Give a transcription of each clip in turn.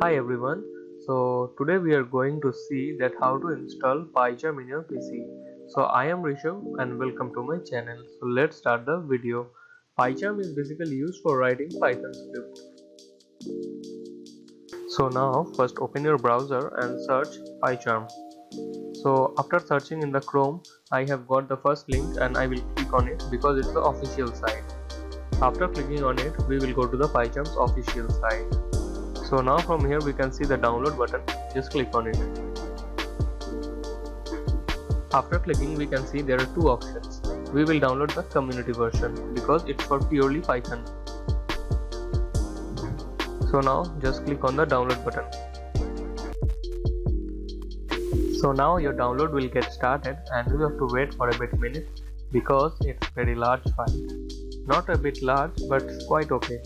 Hi everyone. So today we are going to see that how to install PyCharm in your PC. So I am Rishabh and welcome to my channel. So let's start the video. PyCharm is basically used for writing Python script. So now first open your browser and search PyCharm. So after searching in the Chrome, I have got the first link and I will click on it because it's the official site. After clicking on it, we will go to the PyCharm's official site. So now from here we can see the download button, just click on it. After clicking we can see there are two options. We will download the community version because it's for purely Python. So now just click on the download button. So now your download will get started and you have to wait for a minute because it's very large file. Not a bit large but quite okay.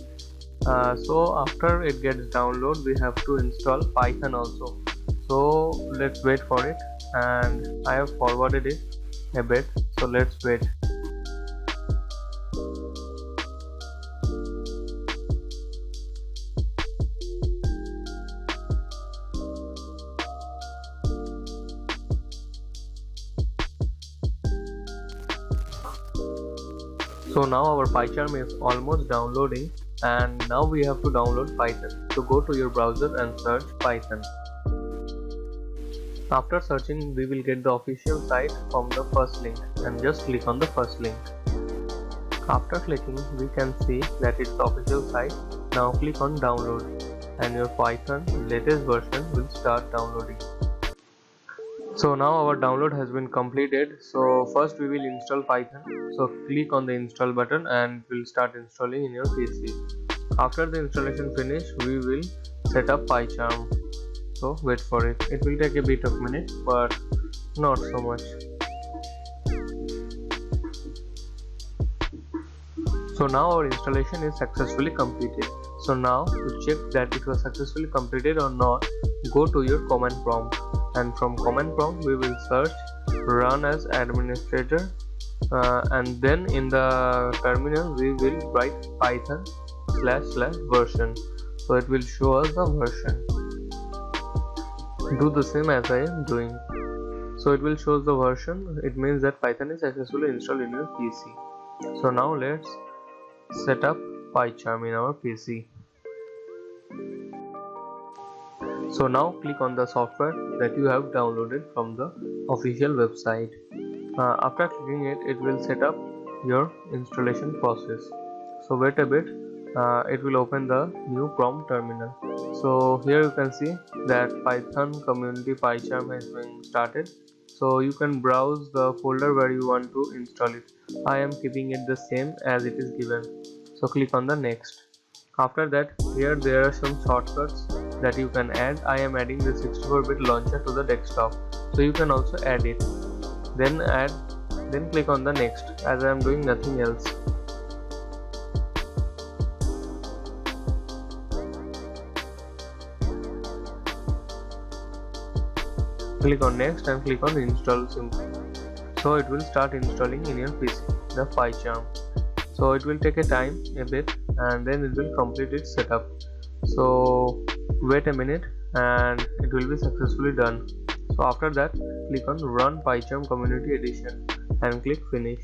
So after it gets download we have to install Python also. So let's wait for it, and I have forwarded it a bit, so let's wait. So now our PyCharm is almost downloading, and now we have to download Python. So go to your browser and search Python. After searching we will get the official site from the first link, and just click on the first link. After clicking we can see that it's the official site. Now click on download and your Python latest version will start downloading. So now our download has been completed. So first we will install Python. So click on the install button and it will start installing in your PC. After the installation finish, we will set up PyCharm. So wait for it. It will take a bit of minute but not so much. So now our installation is successfully completed. So now to check that it was successfully completed or not, go to your command prompt, and from command prompt we will search run as administrator, and then in the terminal we will write python // version. So it will show us the version. Do the same as I am doing. So it will show the version. It means that Python is successfully installed in your PC. So now let's set up PyCharm in our PC. So now click on the software that you have downloaded from the official website. After clicking it, it will set up your installation process. So wait a bit, it will open the new prompt terminal. So here you can see that Python community PyCharm has been started. So you can browse the folder where you want to install it. I am keeping it the same as it is given. So click on the next. After that, here there are some shortcuts that you can add. I am adding the 64-bit launcher to the desktop, so you can also add it. Then click on the next, as I am doing nothing else. Click on next and click on install symbol. So it will start installing in your PC the PyCharm. So it will take a time a bit and then it will complete its setup. So wait a minute and it will be successfully done. So after that, click on run PyCharm community edition and click finish.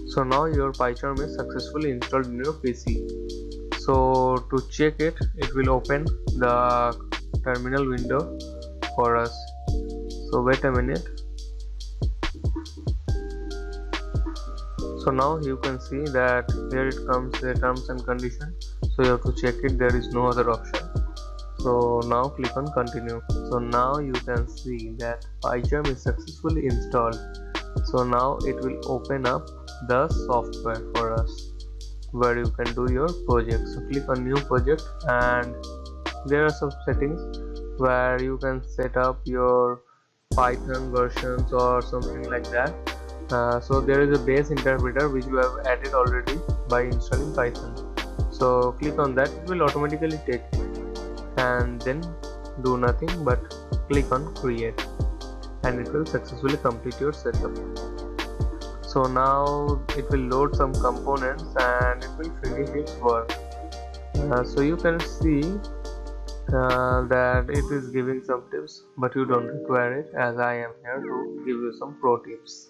So now your PyCharm is successfully installed in your PC. So to check it, it will open the terminal window for us. So wait a minute. So now you can see that here it comes the terms and conditions. So you have to check it. There is no other option. So now click on continue. So now you can see that PyCharm is successfully installed. So now it will open up the software for us where you can do your project. So click on new project and there are some settings where you can set up your Python versions or something like that. So there is a base interpreter which you have added already by installing Python. So click on that, it will automatically take it, and then do nothing but click on create and it will successfully complete your setup. So now it will load some components and it will finish its work. So you can see that it is giving some tips, but you don't require it, as I am here to give you some pro tips.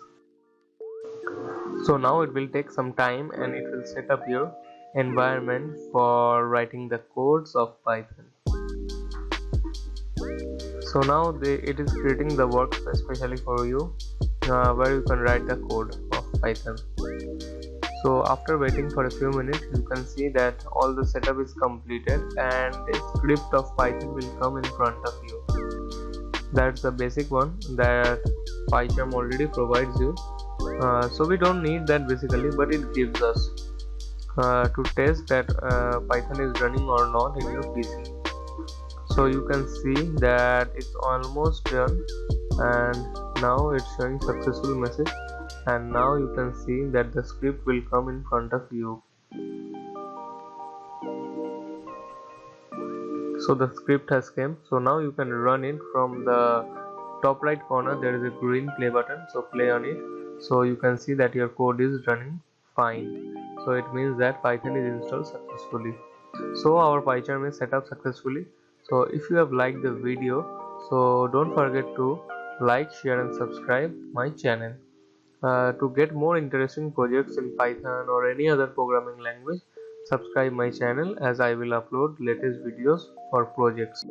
So now it will take some time and it will set up your environment for writing the codes of Python. So now it is creating the work especially for you, where you can write the code of Python. So after waiting for a few minutes, you can see that all the setup is completed and a script of Python will come in front of you. That's the basic one that PyCharm already provides you. So we don't need that basically, but it gives us to test that Python is running or not in your PC. So you can see that it's almost done, and now it's showing successful message, and now you can see that the script will come in front of you. So the script has came, so now you can run it. From the top right corner there is a green play button, so play on it. So you can see that your code is running fine, so it means that Python is installed successfully. So our PyCharm is set up successfully. So if you have liked the video, so don't forget to like, share and subscribe my channel. To get more interesting projects in Python or any other programming language, subscribe my channel, as I will upload latest videos for projects.